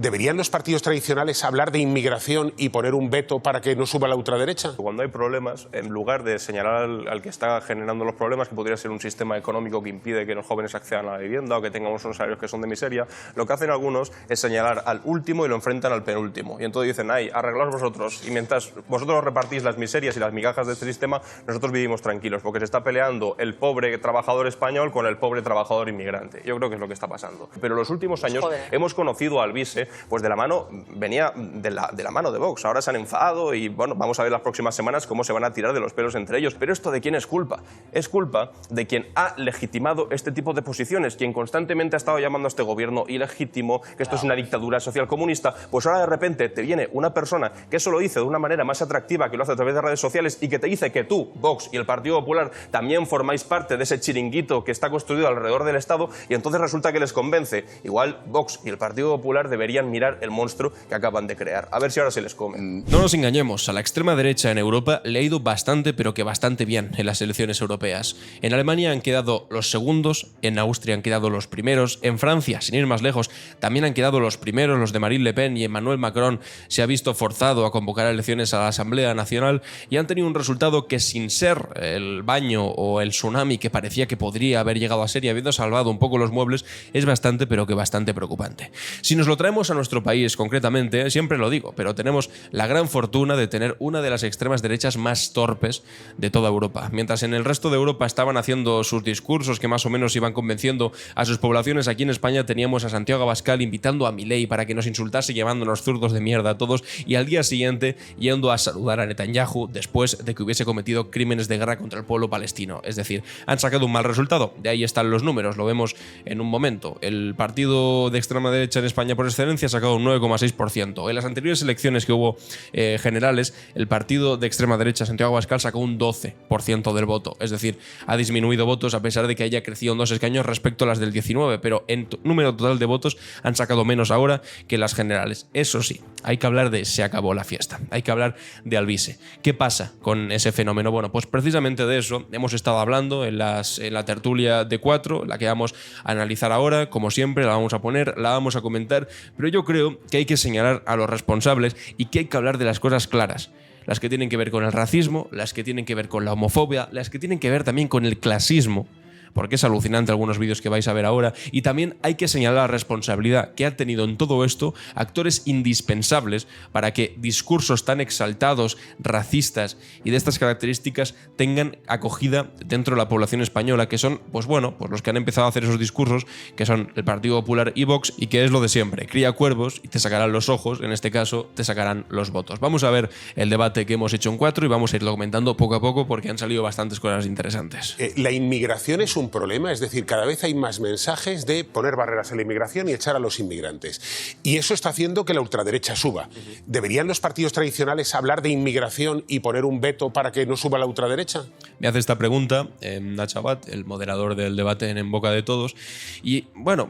¿Deberían los partidos tradicionales hablar de inmigración y poner un veto para que no suba la ultraderecha? Cuando hay problemas, en lugar de señalar al que está generando los problemas, que podría ser un sistema económico que impide que los jóvenes accedan a la vivienda o que tengamos unos salarios que son de miseria, lo que hacen algunos es señalar al último y lo enfrentan al penúltimo. Y entonces dicen, ay, arreglaos vosotros. Y mientras vosotros repartís las miserias y las migajas de este sistema, nosotros vivimos tranquilos, porque se está peleando el pobre trabajador español con el pobre trabajador inmigrante. Yo creo que es lo que está pasando. Pero en los últimos años hemos conocido a Alvise pues de la mano, venía de la mano de Vox. Ahora se han enfadado y bueno, vamos a ver las próximas semanas cómo se van a tirar de los pelos entre ellos. Pero ¿esto de quién es culpa? Es culpa de quien ha legitimado este tipo de posiciones, quien constantemente ha estado llamando a este gobierno ilegítimo, que esto es una dictadura social comunista. Pues ahora de repente te viene una persona que eso lo dice de una manera más atractiva, que lo hace a través de redes sociales y que te dice que tú, Vox y el Partido Popular, también formáis parte de ese chiringuito que está construido alrededor del Estado, y entonces resulta que les convence. Igual Vox y el Partido Popular deberían mirar el monstruo que acaban de crear. A ver si ahora se les come. No nos engañemos, a la extrema derecha en Europa le ha ido bastante, pero que bastante bien en las elecciones europeas. En Alemania han quedado los segundos, en Austria han quedado los primeros, en Francia, sin ir más lejos, también han quedado los primeros, los de Marine Le Pen, y Emmanuel Macron se ha visto forzado a convocar elecciones a la Asamblea Nacional y han tenido un resultado que, sin ser el baño o el tsunami que parecía que podría haber llegado a ser y habiendo salvado un poco los muebles, es bastante, pero que bastante preocupante. Si nos lo traemos a nuestro país concretamente, siempre lo digo, pero tenemos la gran fortuna de tener una de las extremas derechas más torpes de toda Europa. Mientras en el resto de Europa estaban haciendo sus discursos que más o menos iban convenciendo a sus poblaciones, aquí en España teníamos a Santiago Abascal invitando a Milei para que nos insultase llamándonos zurdos de mierda a todos, y al día siguiente yendo a saludar a Netanyahu después de que hubiese cometido crímenes de guerra contra el pueblo palestino. Es decir, han sacado un mal resultado. De ahí están los números, lo vemos en un momento. El partido de extrema derecha en España por excelencia ha sacado un 9,6%. En las anteriores elecciones que hubo generales, el partido de extrema derecha, Santiago Abascal, sacó un 12% del voto. Es decir, ha disminuido votos a pesar de que haya crecido en 2 escaños respecto a las del 19, pero en número total de votos han sacado menos ahora que las generales. Eso sí, hay que hablar de se acabó la fiesta. Hay que hablar de Alvise. ¿Qué pasa con ese fenómeno? Bueno, pues precisamente de eso hemos estado hablando en la tertulia de 4, la que vamos a analizar ahora. Como siempre, la vamos a poner, la vamos a comentar, pero yo creo que hay que señalar a los responsables y que hay que hablar de las cosas claras. Las que tienen que ver con el racismo, las que tienen que ver con la homofobia, las que tienen que ver también con el clasismo, porque es alucinante algunos vídeos que vais a ver ahora, y también hay que señalar la responsabilidad que han tenido en todo esto actores indispensables para que discursos tan exaltados, racistas y de estas características tengan acogida dentro de la población española, que son, pues bueno, pues los que han empezado a hacer esos discursos, que son el Partido Popular y Vox, y que es lo de siempre, cría cuervos y te sacarán los ojos, en este caso te sacarán los votos. Vamos a ver el debate que hemos hecho en 4 y vamos a irlo comentando poco a poco porque han salido bastantes cosas interesantes. La inmigración es un problema, es decir, cada vez hay más mensajes de poner barreras a la inmigración y echar a los inmigrantes. Y eso está haciendo que la ultraderecha suba. ¿Deberían los partidos tradicionales hablar de inmigración y poner un veto para que no suba la ultraderecha? Me hace esta pregunta Nacho Abad, el moderador del debate En Boca de Todos. Y bueno,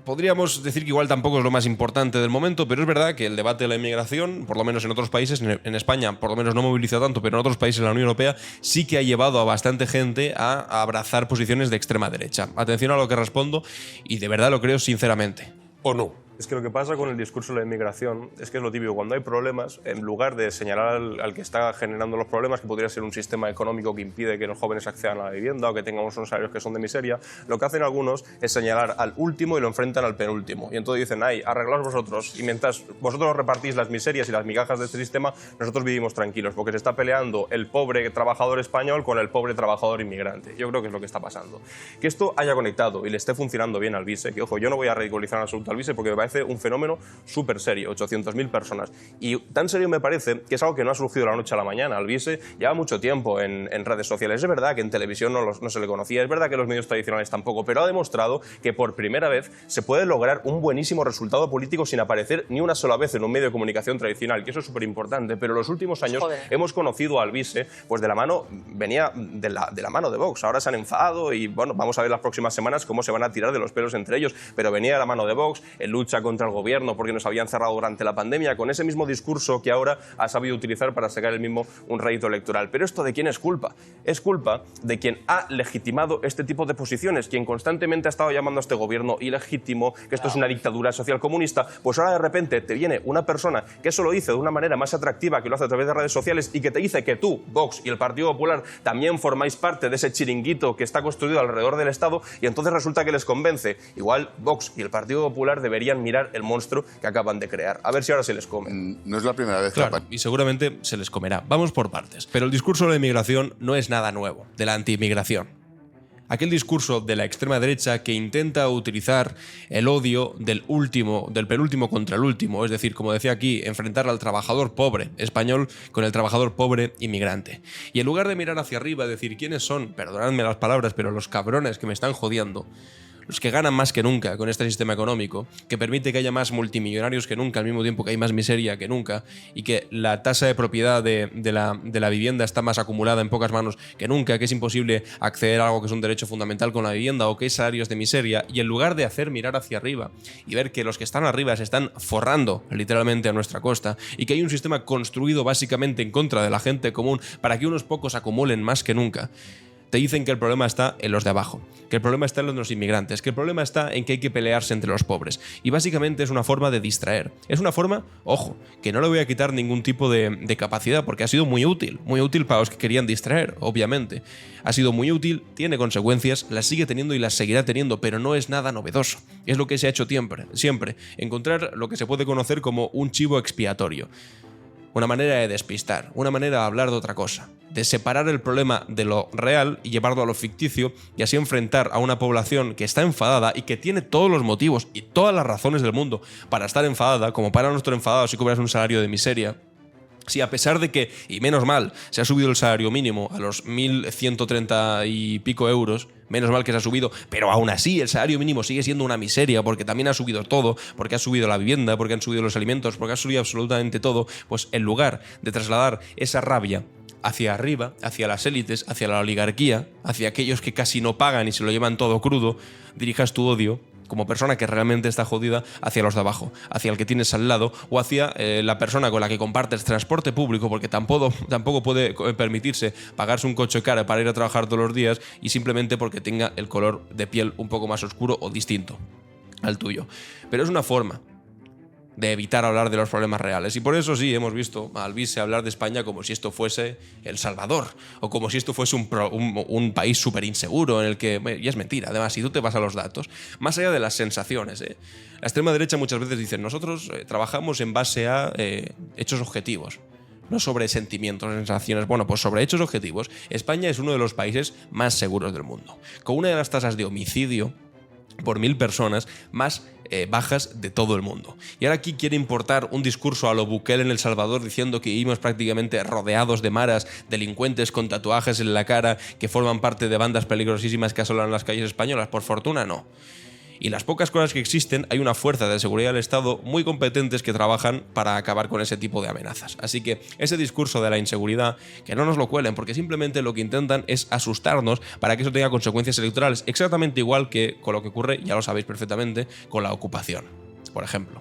podríamos decir que igual tampoco es lo más importante del momento, pero es verdad que el debate de la inmigración, por lo menos en otros países, en España por lo menos no moviliza tanto, pero en otros países de la Unión Europea sí que ha llevado a bastante gente a abrazar posiciones de extrema derecha. Atención a lo que respondo y de verdad lo creo sinceramente. ¿O no? Es que lo que pasa con el discurso de la inmigración es que es lo típico. Cuando hay problemas, en lugar de señalar al que está generando los problemas, que podría ser un sistema económico que impide que los jóvenes accedan a la vivienda o que tengamos unos salarios que son de miseria, lo que hacen algunos es señalar al último y lo enfrentan al penúltimo. Y entonces dicen, ay, arreglaos vosotros. Y mientras vosotros repartís las miserias y las migajas de este sistema, nosotros vivimos tranquilos, porque se está peleando el pobre trabajador español con el pobre trabajador inmigrante. Yo creo que es lo que está pasando. Que esto haya conectado y le esté funcionando bien al Alvise, que ojo, yo no voy a ridiculizar en absoluto al Alvise porque me parece un fenómeno súper serio, 800.000 personas. Y tan serio me parece que es algo que no ha surgido de la noche a la mañana. Alvise lleva mucho tiempo en redes sociales. Es verdad que en televisión no se le conocía, es verdad que en los medios tradicionales tampoco, pero ha demostrado que por primera vez se puede lograr un buenísimo resultado político sin aparecer ni una sola vez en un medio de comunicación tradicional, que eso es súper importante. Pero en los últimos años hemos conocido a Alvise, pues de la mano, venía de la mano de Vox. Ahora se han enfadado y bueno, vamos a ver las próximas semanas cómo se van a tirar de los pelos entre ellos, pero venía de la mano de Vox, en lucha lucha contra el gobierno porque nos habían cerrado durante la pandemia, con ese mismo discurso que ahora ha sabido utilizar para sacar él mismo un rédito electoral. Pero ¿esto de quién es culpa? Es culpa de quien ha legitimado este tipo de posiciones, quien constantemente ha estado llamando a este gobierno ilegítimo, que esto es una dictadura social comunista. Pues ahora de repente te viene una persona que eso lo dice de una manera más atractiva, que lo hace a través de redes sociales y que te dice que tú, Vox y el Partido Popular, también formáis parte de ese chiringuito que está construido alrededor del Estado, y entonces resulta que les convence. Igual Vox y el Partido Popular deberían mirar el monstruo que acaban de crear. A ver si ahora se les come. No es la primera vez que... Claro, y seguramente se les comerá. Vamos por partes. Pero el discurso de la inmigración no es nada nuevo, de la anti-inmigración. Aquel discurso de la extrema derecha que intenta utilizar el odio del penúltimo contra el último, es decir, como decía aquí, enfrentar al trabajador pobre español con el trabajador pobre inmigrante. Y en lugar de mirar hacia arriba y decir quiénes son, perdonadme las palabras, pero los cabrones que me están jodiendo, los que ganan más que nunca con este sistema económico, que permite que haya más multimillonarios que nunca, al mismo tiempo que hay más miseria que nunca, y que la tasa de propiedad de la vivienda está más acumulada en pocas manos que nunca, que es imposible acceder a algo que es un derecho fundamental con la vivienda, o que hay salarios de miseria, y en lugar de hacer mirar hacia arriba y ver que los que están arriba se están forrando literalmente a nuestra costa, y que hay un sistema construido básicamente en contra de la gente común para que unos pocos acumulen más que nunca, te dicen que el problema está en los de abajo, que el problema está en los inmigrantes, que el problema está en que hay que pelearse entre los pobres. Y básicamente es una forma de distraer. Es una forma, ojo, que no le voy a quitar ningún tipo de capacidad, porque ha sido muy útil para los que querían distraer, obviamente. Ha sido muy útil, tiene consecuencias, las sigue teniendo y las seguirá teniendo, pero no es nada novedoso. Es lo que se ha hecho siempre, encontrar lo que se puede conocer como un chivo expiatorio. Una manera de despistar, una manera de hablar de otra cosa, de separar el problema de lo real y llevarlo a lo ficticio, y así enfrentar a una población que está enfadada y que tiene todos los motivos y todas las razones del mundo para estar enfadada, como para no estar enfadado si cobras un salario de miseria. Si a pesar de que, y menos mal, se ha subido el salario mínimo a los 1.130 y pico euros, menos mal que se ha subido, pero aún así el salario mínimo sigue siendo una miseria, porque también ha subido todo, porque ha subido la vivienda, porque han subido los alimentos, porque ha subido absolutamente todo. Pues en lugar de trasladar esa rabia hacia arriba, hacia las élites, hacia la oligarquía, hacia aquellos que casi no pagan y se lo llevan todo crudo, dirijas tu odio como persona que realmente está jodida hacia los de abajo, hacia el que tienes al lado, o hacia la persona con la que compartes transporte público, porque tampoco puede permitirse pagarse un coche caro para ir a trabajar todos los días, y simplemente porque tenga el color de piel un poco más oscuro o distinto al tuyo. Pero es una forma de evitar hablar de los problemas reales. Y por eso sí, hemos visto a Alvise hablar de España como si esto fuese El Salvador, o como si esto fuese un país súper inseguro en el que... Y es mentira, además, si tú te vas a los datos, más allá de las sensaciones, la extrema derecha muchas veces dice, nosotros trabajamos en base a hechos objetivos, no sobre sentimientos, sensaciones. Bueno, pues sobre hechos objetivos, España es uno de los países más seguros del mundo, con una de las tasas de homicidio por 1.000 personas más bajas de todo el mundo. Y ahora aquí quiere importar un discurso a lo Bukele en El Salvador, diciendo que vivimos prácticamente rodeados de maras, delincuentes con tatuajes en la cara que forman parte de bandas peligrosísimas que asolan las calles españolas. Por fortuna, no. Y las pocas cosas que existen, hay una fuerza de seguridad del Estado muy competentes que trabajan para acabar con ese tipo de amenazas. Así que ese discurso de la inseguridad, que no nos lo cuelen, porque simplemente lo que intentan es asustarnos para que eso tenga consecuencias electorales, exactamente igual que con lo que ocurre, ya lo sabéis perfectamente, con la ocupación, por ejemplo.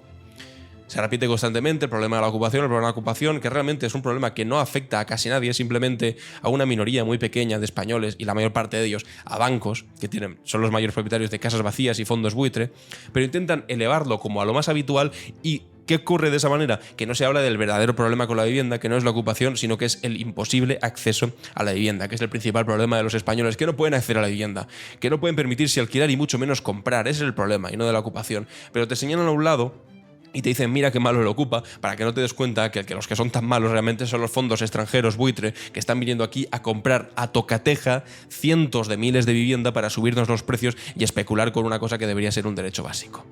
Se repite constantemente el problema de la ocupación, que realmente es un problema que no afecta a casi nadie, simplemente a una minoría muy pequeña de españoles, y la mayor parte de ellos a bancos, que son los mayores propietarios de casas vacías y fondos buitre, pero intentan elevarlo como a lo más habitual. ¿Y qué ocurre de esa manera? Que no se habla del verdadero problema con la vivienda, que no es la ocupación, sino que es el imposible acceso a la vivienda, que es el principal problema de los españoles, que no pueden acceder a la vivienda, que no pueden permitirse alquilar y mucho menos comprar. Ese es el problema, y no de la ocupación. Pero te señalan a un lado y te dicen, mira qué malo lo ocupa, para que no te des cuenta que los que son tan malos realmente son los fondos extranjeros buitre, que están viniendo aquí a comprar a tocateja cientos de miles de vivienda para subirnos los precios y especular con una cosa que debería ser un derecho básico.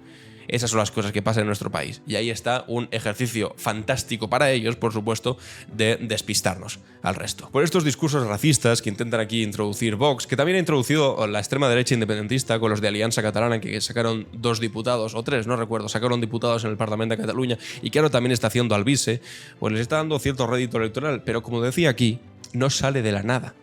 Esas son las cosas que pasan en nuestro país. Y ahí está un ejercicio fantástico para ellos, por supuesto, de despistarnos al resto. Por estos discursos racistas que intentan aquí introducir Vox, que también ha introducido la extrema derecha independentista con los de Alianza Catalana, que sacaron 2 diputados, o 3, no recuerdo, sacaron diputados en el Parlamento de Cataluña, y que ahora también está haciendo Alvise, pues les está dando cierto rédito electoral. Pero como decía aquí, no sale de la nada.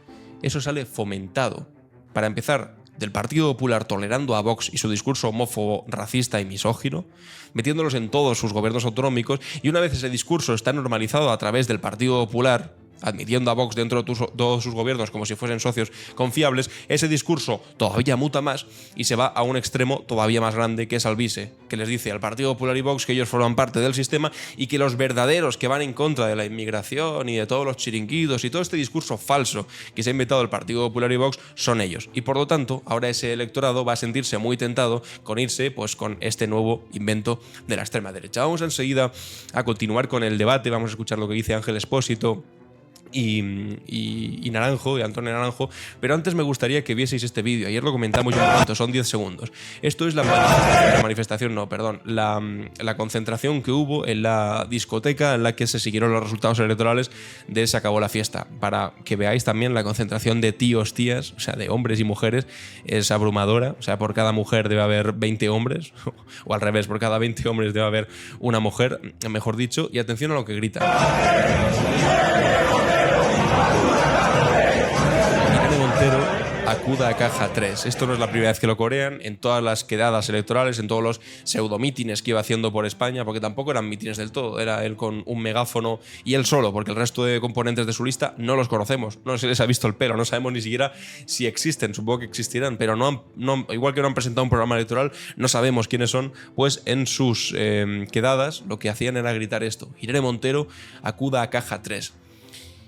Eso sale fomentado. Para empezar, del Partido Popular tolerando a Vox y su discurso homófobo, racista y misógino, metiéndolos en todos sus gobiernos autonómicos, y una vez ese discurso está normalizado a través del Partido Popular, admitiendo a Vox dentro de todos sus gobiernos como si fuesen socios confiables, ese discurso todavía muta más y se va a un extremo todavía más grande, que es Alvise, que les dice al Partido Popular y Vox que ellos forman parte del sistema y que los verdaderos que van en contra de la inmigración y de todos los chiringuitos y todo este discurso falso que se ha inventado el Partido Popular y Vox son ellos. Y por lo tanto, ahora ese electorado va a sentirse muy tentado con irse pues con este nuevo invento de la extrema derecha. Vamos enseguida a continuar con el debate, vamos a escuchar lo que dice Ángel Expósito y Naranjo, y Antonio Naranjo, pero antes me gustaría que vieseis este vídeo. Ayer lo comentamos un momento, son 10 segundos. Esto es la concentración que hubo en la discoteca en la que se siguieron los resultados electorales de Se acabó la fiesta, para que veáis también la concentración de tíos, tías, o sea, de hombres y mujeres, es abrumadora. O sea, por cada mujer debe haber 20 hombres, o al revés, por cada 20 hombres debe haber una mujer, mejor dicho, y atención a lo que grita. Irene Montero acuda a caja 3. Esto no es la primera vez que lo corean. En todas las quedadas electorales, en todos los pseudomítines que iba haciendo por España, porque tampoco eran mítines del todo, era él con un megáfono y él solo, porque el resto de componentes de su lista no los conocemos, no se les ha visto el pelo, no sabemos ni siquiera si existen, supongo que existirán, pero igual que no han presentado un programa electoral, no sabemos quiénes son. Pues en sus quedadas lo que hacían era gritar esto: Irene Montero acuda a caja 3.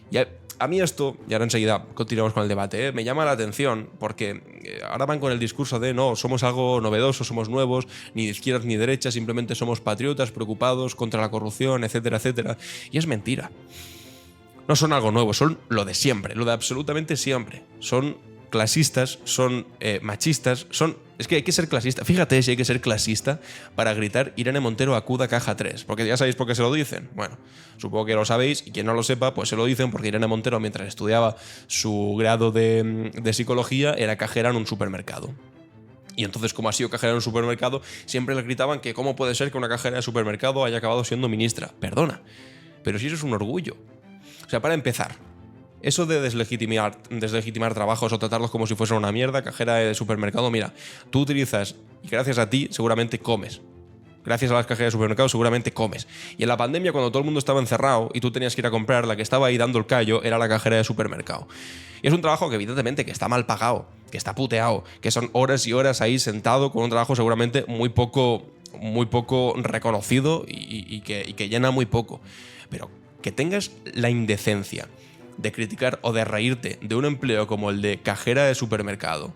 Y a mí esto, y ahora enseguida continuamos con el debate, me llama la atención porque ahora van con el discurso de no, somos algo novedoso, somos nuevos, ni de izquierdas ni de derechas, simplemente somos patriotas preocupados contra la corrupción, etcétera, etcétera. Y es mentira. No son algo nuevo, son lo de siempre, lo de absolutamente siempre. Son clasistas, son machistas, es que hay que ser clasista. Fíjate si hay que ser clasista para gritar Irene Montero acuda a caja 3, porque ya sabéis por qué se lo dicen. Bueno, supongo que lo sabéis, y quien no lo sepa, pues se lo dicen porque Irene Montero, mientras estudiaba su grado de psicología, era cajera en un supermercado. Y entonces, como ha sido cajera en un supermercado, siempre le gritaban que cómo puede ser que una cajera de supermercado haya acabado siendo ministra. Perdona, pero si eso es un orgullo. O sea, para empezar, eso de deslegitimar trabajos o tratarlos como si fuesen una mierda, cajera de supermercado, mira, tú utilizas, y gracias a ti seguramente comes. Gracias a las cajeras de supermercado seguramente comes. Y en la pandemia, cuando todo el mundo estaba encerrado y tú tenías que ir a comprar, la que estaba ahí dando el callo era la cajera de supermercado. Y es un trabajo que evidentemente que está mal pagado, que está puteado, que son horas y horas ahí sentado con un trabajo seguramente muy poco reconocido y que llena muy poco. Pero que tengas la indecencia de criticar o de reírte de un empleo como el de cajera de supermercado,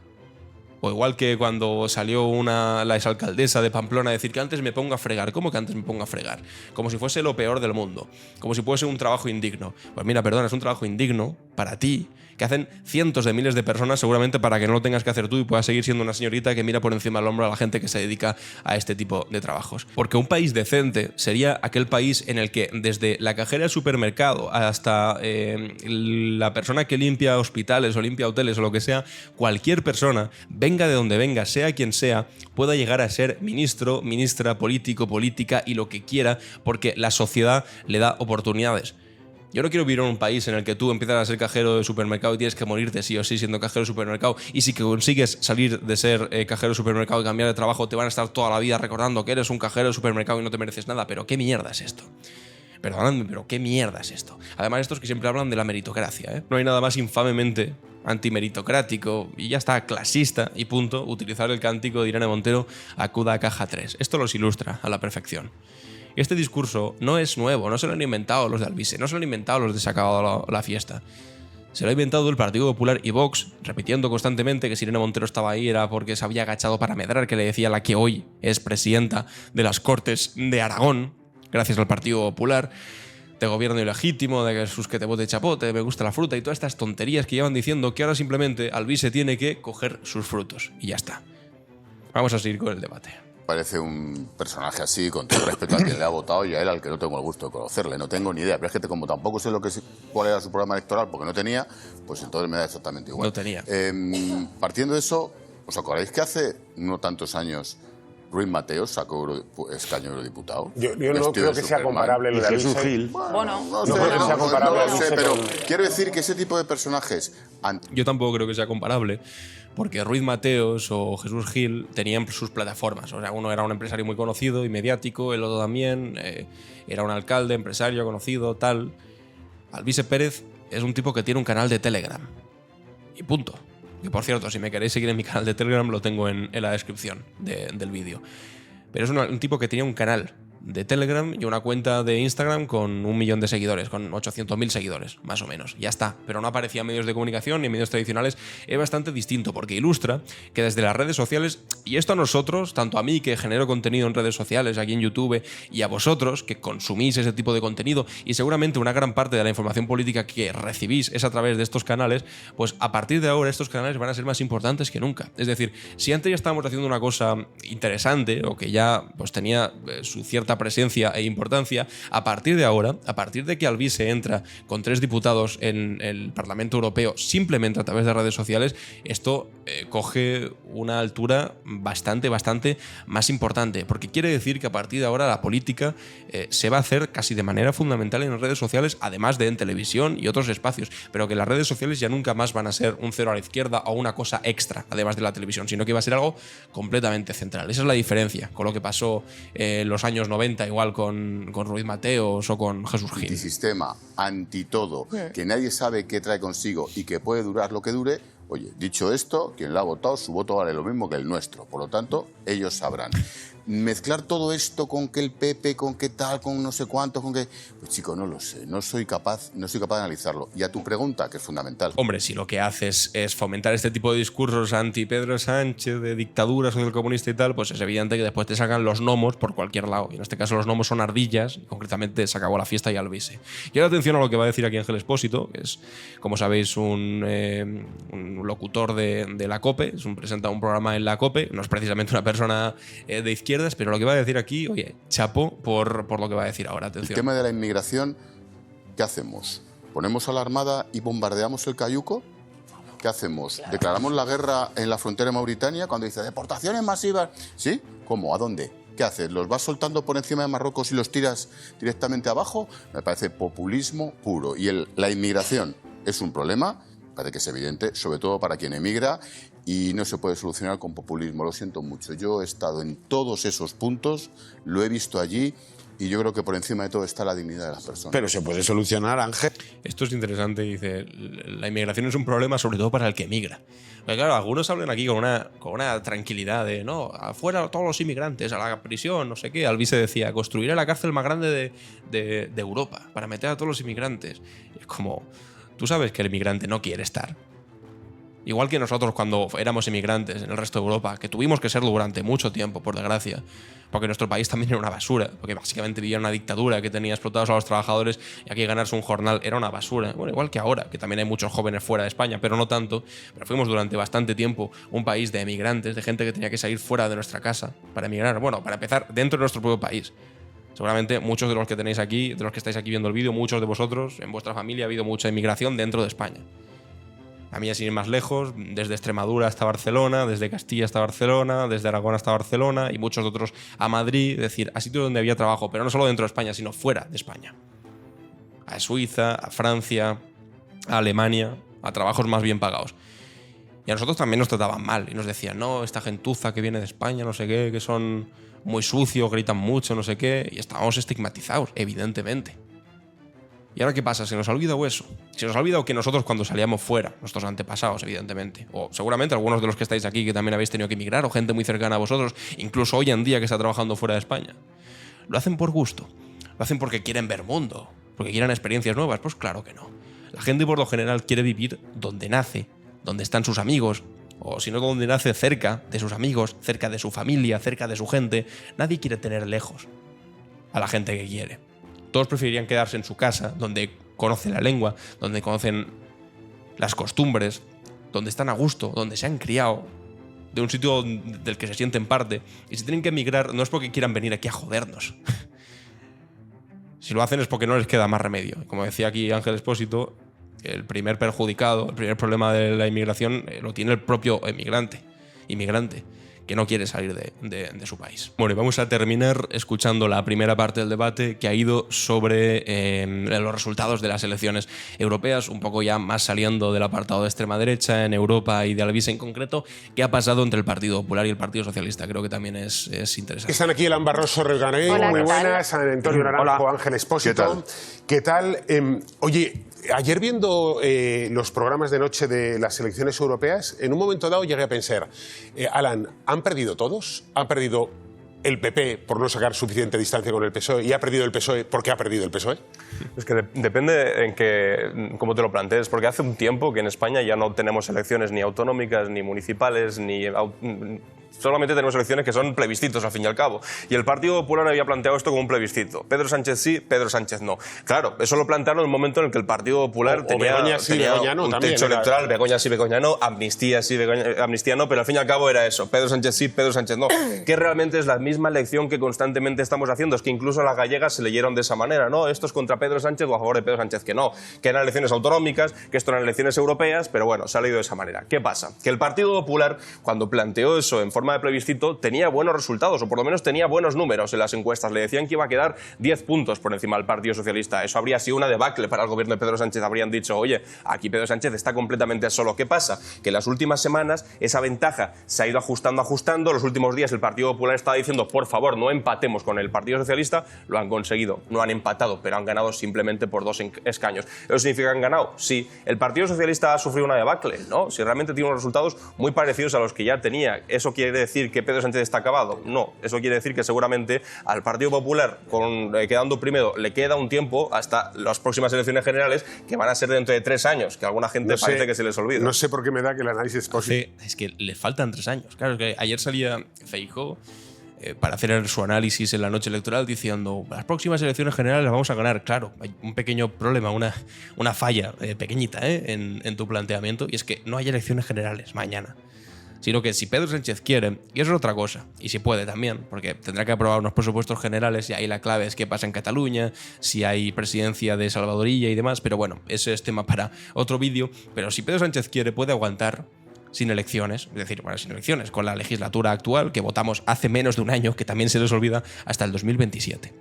o igual que cuando salió la exalcaldesa de Pamplona a decir que antes me pongo a fregar. ¿Cómo que antes me pongo a fregar? Como si fuese lo peor del mundo, como si fuese un trabajo indigno. Pues mira, perdona, es un trabajo indigno para ti, que hacen cientos de miles de personas seguramente para que no lo tengas que hacer tú y puedas seguir siendo una señorita que mira por encima del hombro a la gente que se dedica a este tipo de trabajos. Porque un país decente sería aquel país en el que desde la cajera del supermercado hasta la persona que limpia hospitales o limpia hoteles o lo que sea, cualquier persona, venga de donde venga, sea quien sea, pueda llegar a ser ministro, ministra, político, política y lo que quiera, porque la sociedad le da oportunidades. Yo no quiero vivir en un país en el que tú empiezas a ser cajero de supermercado y tienes que morirte sí o sí siendo cajero de supermercado, y si que consigues salir de ser cajero de supermercado y cambiar de trabajo, te van a estar toda la vida recordando que eres un cajero de supermercado y no te mereces nada. Pero ¿qué mierda es esto? Perdóname, pero ¿qué mierda es esto? Además, estos que siempre hablan de la meritocracia, ¿eh? No hay nada más infamemente antimeritocrático y ya está, clasista y punto, utilizar el cántico de Irene Montero acuda a caja 3. Esto los ilustra a la perfección. Este discurso no es nuevo, no se lo han inventado los de Alvise, no se lo han inventado los de Se ha acabado la fiesta. Se lo ha inventado el Partido Popular y Vox, repitiendo constantemente que si Irene Montero estaba ahí era porque se había agachado para medrar, que le decía la que hoy es presidenta de las Cortes de Aragón, gracias al Partido Popular, de gobierno ilegítimo, de que sus que te bote chapote, me gusta la fruta y todas estas tonterías que llevan diciendo que ahora simplemente Alvise tiene que coger sus frutos. Y ya está. Vamos a seguir con el debate. Parece un personaje así, con todo respeto a quien le ha votado y a él al que no tengo el gusto de conocerle. No tengo ni idea, pero es que como tampoco sé cuál era su programa electoral, porque no tenía, pues entonces me da exactamente igual. No tenía. Partiendo de eso, ¿os acordáis que hace no tantos años Ruiz Mateos sacó escaño eurodiputado. Yo no creo que sea comparable lo de Jesús Avise. Gil. Bueno, no No creo que sea comparable no a lo sé, Avise pero con- quiero decir que ese tipo de personajes Yo tampoco creo que sea comparable, porque Ruiz Mateos o Jesús Gil tenían sus plataformas. O sea, uno era un empresario muy conocido y mediático, el otro también era un alcalde, empresario conocido, tal. Alvise Pérez es un tipo que tiene un canal de Telegram. Y punto. Que por cierto, si me queréis seguir en mi canal de Telegram, lo tengo en la descripción del vídeo. Pero es un tipo que tenía un canal de Telegram y una cuenta de Instagram con 1 millón de seguidores, con 800.000 seguidores, más o menos. Ya está. Pero no aparecía en medios de comunicación ni en medios tradicionales. Es bastante distinto porque ilustra que desde las redes sociales, y esto a nosotros, tanto a mí que genero contenido en redes sociales, aquí en YouTube, y a vosotros que consumís ese tipo de contenido, y seguramente una gran parte de la información política que recibís es a través de estos canales, pues a partir de ahora estos canales van a ser más importantes que nunca. Es decir, si antes ya estábamos haciendo una cosa interesante o que ya pues tenía su cierta presencia e importancia, a partir de ahora, a partir de que Alvise entra con 3 diputados en el Parlamento Europeo simplemente a través de redes sociales, esto coge una altura bastante más importante, porque quiere decir que a partir de ahora la política se va a hacer casi de manera fundamental en las redes sociales, además de en televisión y otros espacios, pero que las redes sociales ya nunca más van a ser un cero a la izquierda o una cosa extra, además de la televisión, sino que va a ser algo completamente central. Esa es la diferencia con lo que pasó en los años 90, igual con Ruiz Mateos o con Jesús Gil. antisistema, anti todo, que nadie sabe qué trae consigo y que puede durar lo que dure. Oye, dicho esto, quien lo ha votado, su voto vale lo mismo que el nuestro. Por lo tanto, ellos sabrán. Mezclar todo esto con que el PP, con qué tal, con no sé cuánto, con qué... Pues chico, no lo sé, no soy capaz de analizarlo. Y a tu pregunta, que es fundamental. Hombre, si lo que haces es fomentar este tipo de discursos anti-Pedro Sánchez, de dictadura socialcomunista y tal, pues es evidente que después te sacan los gnomos por cualquier lado. Y en este caso los gnomos son ardillas, y concretamente se acabó la fiesta y Alvise. Y ahora atención a lo que va a decir aquí Ángel Expósito, que es, como sabéis, un locutor de la COPE, presenta un programa en la COPE, no es precisamente una persona de izquierdas, pero lo que va a decir aquí, oye, chapo por lo que va a decir ahora, El atención. tema de la inmigración, ¿qué hacemos? ¿Ponemos a la Armada y bombardeamos el Cayuco? ¿Qué hacemos? ¿Declaramos la guerra en la frontera de Mauritania cuando dice deportaciones masivas? ¿Sí? ¿Cómo? ¿A dónde? ¿Qué haces? ¿Los vas soltando por encima de Marruecos y los tiras directamente abajo? Me parece populismo puro. Y la inmigración es un problema, parece que es evidente, sobre todo para quien emigra, y no se puede solucionar con populismo. Lo siento mucho. Yo he estado en todos esos puntos, lo he visto allí, y yo creo que por encima de todo está la dignidad de las personas. Pero se puede solucionar, Ángel. Esto es interesante, dice, la inmigración es un problema sobre todo para el que emigra. Porque claro, algunos hablan aquí con una tranquilidad de, no, afuera todos los inmigrantes, a la prisión, no sé qué. Alvise decía, construiré la cárcel más grande de Europa para meter a todos los inmigrantes. Y es como, tú sabes que el inmigrante no quiere estar. Igual que nosotros cuando éramos inmigrantes en el resto de Europa, que tuvimos que serlo durante mucho tiempo, por desgracia, porque nuestro país también era una basura, porque básicamente vivía en una dictadura que tenía explotados a los trabajadores y aquí ganarse un jornal era una basura. Bueno, igual que ahora, que también hay muchos jóvenes fuera de España, pero no tanto. Pero fuimos durante bastante tiempo un país de emigrantes, de gente que tenía que salir fuera de nuestra casa para emigrar. Bueno, para empezar, dentro de nuestro propio país. Seguramente muchos de los que tenéis aquí, de los que estáis aquí viendo el vídeo, muchos de vosotros, en vuestra familia ha habido mucha inmigración dentro de España. A mí, sin ir más lejos, desde Extremadura hasta Barcelona, desde Castilla hasta Barcelona, desde Aragón hasta Barcelona y muchos otros a Madrid, es decir, a sitios donde había trabajo, pero no solo dentro de España, sino fuera de España. A Suiza, a Francia, a Alemania, a trabajos más bien pagados. Y a nosotros también nos trataban mal y nos decían, no, esta gentuza que viene de España, no sé qué, que son muy sucios, gritan mucho, no sé qué, y estábamos estigmatizados, evidentemente. ¿Y ahora qué pasa? ¿Se nos ha olvidado eso? Se nos ha olvidado que nosotros cuando salíamos fuera, nuestros antepasados, evidentemente, o seguramente algunos de los que estáis aquí que también habéis tenido que emigrar, o gente muy cercana a vosotros, incluso hoy en día que está trabajando fuera de España, lo hacen por gusto, lo hacen porque quieren ver mundo, porque quieren experiencias nuevas. Pues claro que no. La gente por lo general quiere vivir donde nace, donde están sus amigos, o si no donde nace, cerca de sus amigos, cerca de su familia, cerca de su gente. Nadie quiere tener lejos a la gente que quiere. Todos preferirían quedarse en su casa, donde conocen la lengua, donde conocen las costumbres, donde están a gusto, donde se han criado, de un sitio del que se sienten parte. Y si tienen que emigrar, no es porque quieran venir aquí a jodernos. Si lo hacen es porque no les queda más remedio. Como decía aquí Ángel Expósito, el primer perjudicado, el primer problema de la inmigración lo tiene el propio inmigrante, que no quiere salir de su país. Bueno, y vamos a terminar escuchando la primera parte del debate, que ha ido sobre los resultados de las elecciones europeas, un poco ya más saliendo del apartado de extrema derecha en Europa y de Alvise en concreto. ¿Qué ha pasado entre el Partido Popular y el Partido Socialista? Creo que también es interesante. Están aquí Elan Barroso Regaray, muy buenas, San Antonio Naranjo, Ángel Expósito. ¿Qué tal? Oye, ayer viendo los programas de noche de las elecciones europeas, en un momento dado llegué a pensar, Alan, ¿han perdido todos? ¿Han perdido el PP por no sacar suficiente distancia con el PSOE y ha perdido el PSOE porque ha perdido el PSOE? Es que depende en cómo te lo plantees, porque hace un tiempo que en España ya no tenemos elecciones ni autonómicas, ni municipales, solamente tenemos elecciones que son plebiscitos, al fin y al cabo. Y el Partido Popular había planteado esto como un plebiscito. Pedro Sánchez sí, Pedro Sánchez no. Claro, eso lo plantearon en un momento en el que el Partido Popular tenía un techo electoral, Begoña sí, Begoña no, amnistía sí, amnistía no, pero al fin y al cabo era eso, Pedro Sánchez sí, Pedro Sánchez no. Que realmente es la misma elección que constantemente estamos haciendo. Es que incluso las gallegas se leyeron de esa manera, ¿no? Esto es contra Pedro Sánchez o a favor de Pedro Sánchez, que no. Que eran elecciones autonómicas, que esto eran elecciones europeas, pero bueno, se ha leído de esa manera. ¿Qué pasa? Que el Partido Popular, cuando planteó eso en forma de plebiscito, tenía buenos resultados, o por lo menos tenía buenos números en las encuestas. Le decían que iba a quedar 10 puntos por encima del Partido Socialista. Eso habría sido una debacle para el gobierno de Pedro Sánchez. Habrían dicho, oye, aquí Pedro Sánchez está completamente solo. ¿Qué pasa? Que en las últimas semanas esa ventaja se ha ido ajustando. Los últimos días el Partido Popular estaba diciendo, por favor, no empatemos con el Partido Socialista. Lo han conseguido. No han empatado, pero han ganado simplemente por 2 escaños. ¿Eso significa que han ganado? Sí. ¿El Partido Socialista ha sufrido una debacle? No. Si realmente tiene unos resultados muy parecidos a los que ya tenía. ¿Eso quiere decir que Pedro Sánchez está acabado? No. Eso quiere decir que seguramente al Partido Popular, quedando primero, le queda un tiempo hasta las próximas elecciones generales, que van a ser dentro de 3 años, que a alguna gente parece que se les olvida. No sé por qué me da que el análisis es posible. Es que le faltan 3 años. Claro, es que ayer salía Feijóo para hacer su análisis en la noche electoral diciendo, las próximas elecciones generales las vamos a ganar. Claro, hay un pequeño problema, una falla pequeñita en tu planteamiento, y es que no hay elecciones generales mañana. Sino que si Pedro Sánchez quiere, y eso es otra cosa, y si puede también, porque tendrá que aprobar unos presupuestos generales y ahí la clave es qué pasa en Cataluña, si hay presidencia de Salvadorilla y demás, pero bueno, ese es tema para otro vídeo. Pero si Pedro Sánchez quiere, puede aguantar sin elecciones, es decir, bueno, sin elecciones, con la legislatura actual que votamos hace menos de un año, que también se les olvida, hasta el 2027.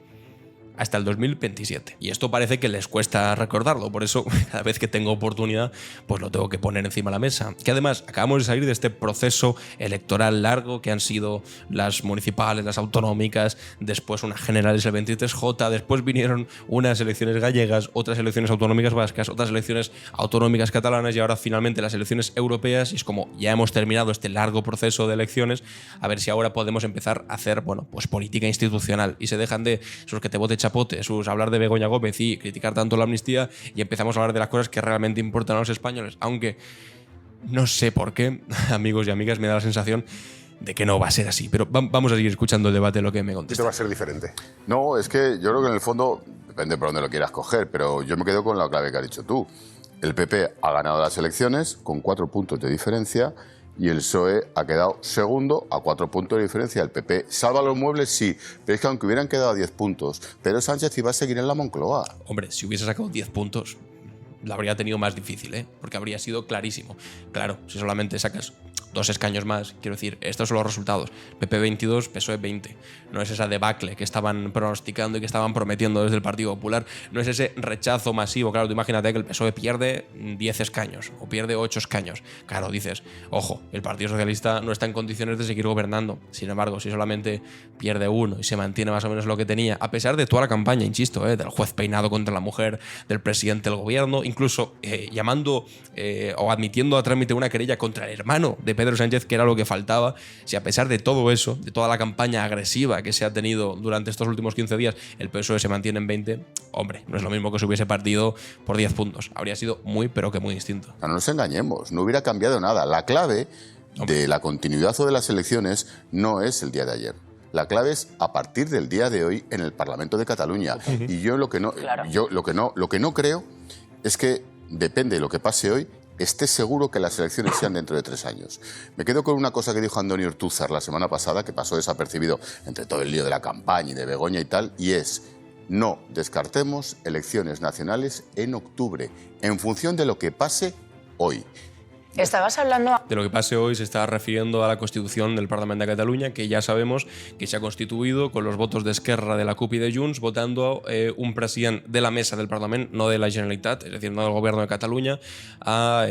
Hasta el 2027. Y esto parece que les cuesta recordarlo, por eso cada vez que tengo oportunidad pues lo tengo que poner encima de la mesa. Que además acabamos de salir de este proceso electoral largo que han sido las municipales, las autonómicas, después unas generales el 23J, después vinieron unas elecciones gallegas, otras elecciones autonómicas vascas, otras elecciones autonómicas catalanas y ahora finalmente las elecciones europeas. Y es como ya hemos terminado este largo proceso de elecciones, a ver si ahora podemos empezar a hacer, bueno, pues política institucional y se dejan de esos que te vote chapote, hablar de Begoña Gómez y criticar tanto la amnistía y empezamos a hablar de las cosas que realmente importan a los españoles, aunque no sé por qué, amigos y amigas, me da la sensación de que no va a ser así, pero vamos a seguir escuchando el debate, lo que me contesta. Esto va a ser diferente. No, es que yo creo que en el fondo, depende por dónde lo quieras coger, pero yo me quedo con la clave que has dicho tú. El PP ha ganado las elecciones con 4 puntos de diferencia y el PSOE ha quedado segundo a 4 puntos de diferencia. El PP salva los muebles, sí, pero es que aunque hubieran quedado a 10 puntos, Pedro Sánchez iba a seguir en la Moncloa. Hombre, si hubiese sacado 10 puntos, lo habría tenido más difícil, porque habría sido clarísimo. Claro, si solamente sacas 2 escaños más, quiero decir, estos son los resultados. PP 22, PSOE 20. No es esa debacle que estaban pronosticando y que estaban prometiendo desde el Partido Popular. No es ese rechazo masivo. Claro, tú imagínate que el PSOE pierde 10 escaños o pierde 8 escaños. Claro, dices, ojo, el Partido Socialista no está en condiciones de seguir gobernando. Sin embargo, si solamente pierde 1 y se mantiene más o menos lo que tenía, a pesar de toda la campaña, insisto, del juez peinado contra la mujer, del presidente del gobierno, incluso llamando o admitiendo a trámite una querella contra el hermano de Pedro Sánchez, que era lo que faltaba. Si a pesar de todo eso, de toda la campaña agresiva que se ha tenido durante estos últimos 15 días, el PSOE se mantiene en 20, hombre, no es lo mismo que se hubiese partido por 10 puntos. Habría sido muy, pero que muy distinto. No nos engañemos, no hubiera cambiado nada. La clave de la continuidad o de las elecciones no es el día de ayer. La clave es a partir del día de hoy en el Parlamento de Cataluña. Y yo lo que no creo es que depende de lo que pase hoy, esté seguro que las elecciones sean dentro de 3 años. Me quedo con una cosa que dijo Antonio Ortúzar la semana pasada, que pasó desapercibido entre todo el lío de la campaña y de Begoña y tal, y es: no descartemos elecciones nacionales en octubre, en función de lo que pase hoy. Estabas hablando... De lo que pase hoy se está refiriendo a la constitución del Parlamento de Cataluña, que ya sabemos que se ha constituido con los votos de Esquerra, de la CUP y de Junts, votando un president de la mesa del Parlamento, no de la Generalitat, es decir, no del gobierno de Cataluña, a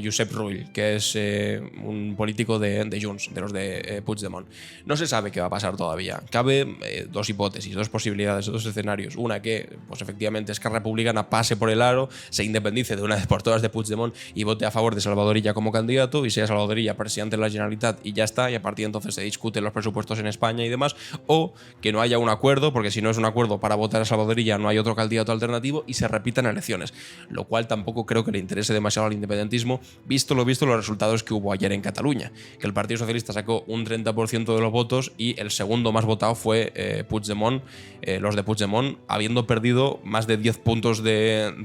Josep Rull, que es un político de Junts, de los de Puigdemont. No se sabe qué va a pasar todavía. Cabe dos hipótesis, dos posibilidades, dos escenarios. Una, que pues efectivamente Esquerra Republicana pase por el aro, se independice de una vez por todas de Puigdemont y vote a favor de Salvador Illa como candidato, y sea Salvador Illa presidente de la Generalitat y ya está, y a partir de entonces se discuten los presupuestos en España y demás, o que no haya un acuerdo, porque si no es un acuerdo para votar a Salvador Illa no hay otro candidato alternativo y se repitan elecciones, lo cual tampoco creo que le interese demasiado al independentismo, visto los resultados que hubo ayer en Cataluña, que el Partido Socialista sacó un 30% de los votos y el segundo más votado fue Puigdemont, los de Puigdemont, habiendo perdido más de 10 puntos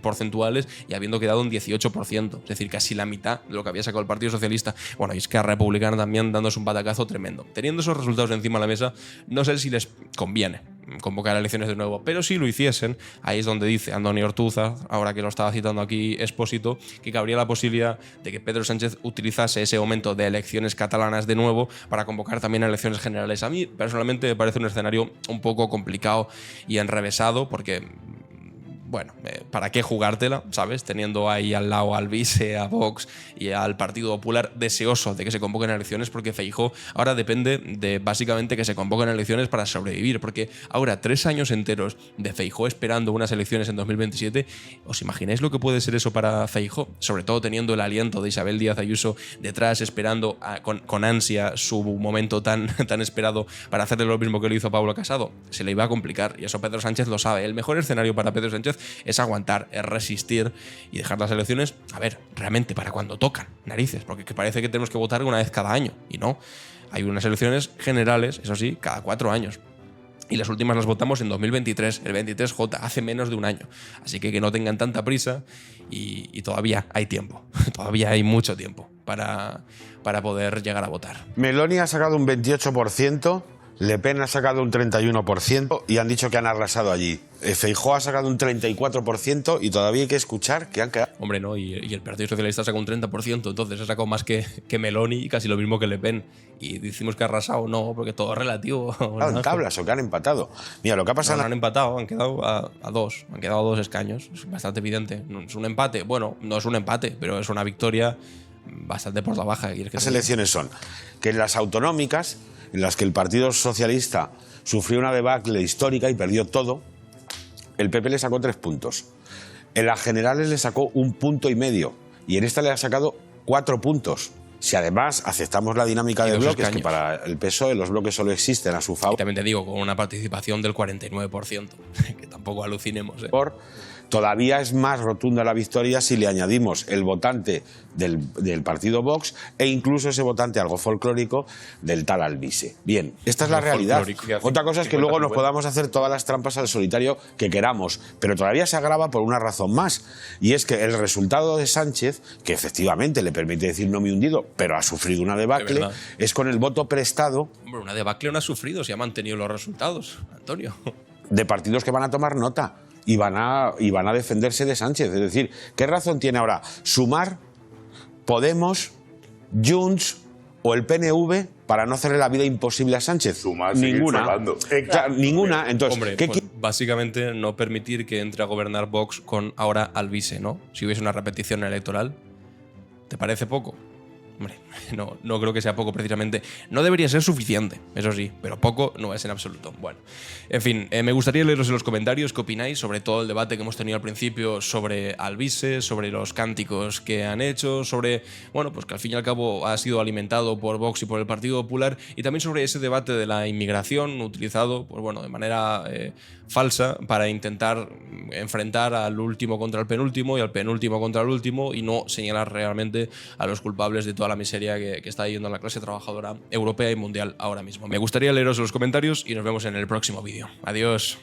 porcentuales y habiendo quedado un 18%, es decir, casi la mitad de lo que había sacado el Partido Socialista. Bueno, y es que a Republicana también dándose un batacazo tremendo. Teniendo esos resultados encima de la mesa, no sé si les conviene convocar elecciones de nuevo, pero si lo hiciesen, ahí es donde dice Andoni Ortuza, ahora que lo estaba citando aquí Expósito, que cabría la posibilidad de que Pedro Sánchez utilizase ese momento de elecciones catalanas de nuevo para convocar también a elecciones generales. A mí personalmente me parece un escenario un poco complicado y enrevesado, porque bueno, ¿para qué jugártela, sabes? Teniendo ahí al lado al Vice, a Vox y al Partido Popular deseoso de que se convoquen elecciones, porque Feijóo ahora depende de básicamente que se convoquen elecciones para sobrevivir, porque ahora 3 años enteros de Feijóo esperando unas elecciones en 2027, ¿os imagináis lo que puede ser eso para Feijóo? Sobre todo teniendo el aliento de Isabel Díaz Ayuso detrás, esperando con ansia su momento tan esperado para hacerle lo mismo que le hizo a Pablo Casado. Se le iba a complicar, y eso Pedro Sánchez lo sabe. El mejor escenario para Pedro Sánchez es aguantar, es resistir y dejar las elecciones, a ver, realmente para cuando tocan, narices, porque parece que tenemos que votar una vez cada año, y no. Hay unas elecciones generales, eso sí, cada 4 años. Y las últimas las votamos en 2023, el 23J, hace menos de un año. Así que no tengan tanta prisa y todavía hay tiempo, todavía hay mucho tiempo para poder llegar a votar. Meloni ha sacado un 28%, Le Pen ha sacado un 31% y han dicho que han arrasado allí. Feijóo ha sacado un 34% y todavía hay que escuchar que han quedado... Hombre, no, y el Partido Socialista sacó un 30%, entonces ha sacado más que Meloni y casi lo mismo que Le Pen. Y decimos que ha arrasado, no, porque todo es relativo. ¿En tablas o que han empatado? Mira, lo que ha pasado... No han empatado, han quedado a 2, han quedado a 2 escaños, es bastante evidente. No es un empate, bueno, no es un empate, pero es una victoria bastante por la baja. Las elecciones son que en las autonómicas, en las que el Partido Socialista sufrió una debacle histórica y perdió todo, el PP le sacó 3 puntos. En las generales le sacó 1,5 puntos y en esta le ha sacado 4 puntos. Si además aceptamos la dinámica de bloques, que para el PSOE los bloques solo existen a su favor. Y también te digo, con una participación del 49%, que tampoco alucinemos. Todavía es más rotunda la victoria si le añadimos el votante del partido Vox e incluso ese votante algo folclórico del tal Alvise. Bien, esta es la realidad. Otra cosa es que luego nos podamos hacer todas las trampas al solitario que queramos, pero todavía se agrava por una razón más, y es que el resultado de Sánchez, que efectivamente le permite decir no me he hundido, pero ha sufrido una debacle, es con el voto prestado... Hombre, una debacle no ha sufrido, se ha mantenido los resultados, Antonio. De partidos que van a tomar nota. Y van a defenderse de Sánchez. Es decir, ¿qué razón tiene ahora Sumar, Podemos, Junts o el PNV para no hacerle la vida imposible a Sánchez? Sumar, ninguna. Ninguna. Entonces, hombre, pues básicamente no permitir que entre a gobernar Vox con ahora Alvise, ¿no? Si hubiese una repetición electoral, ¿te parece poco? Hombre, no creo que sea poco precisamente. No debería ser suficiente, eso sí, pero poco no es en absoluto. Bueno, en fin, me gustaría leeros en los comentarios qué opináis sobre todo el debate que hemos tenido al principio sobre Alvise, sobre los cánticos que han hecho, sobre, bueno, pues que al fin y al cabo ha sido alimentado por Vox y por el Partido Popular, y también sobre ese debate de la inmigración utilizado, pues bueno, de manera falsa para intentar enfrentar al último contra el penúltimo y al penúltimo contra el último y no señalar realmente a los culpables de toda la miseria que está yendo a la clase trabajadora europea y mundial ahora mismo. Me gustaría leeros los comentarios y nos vemos en el próximo vídeo. Adiós.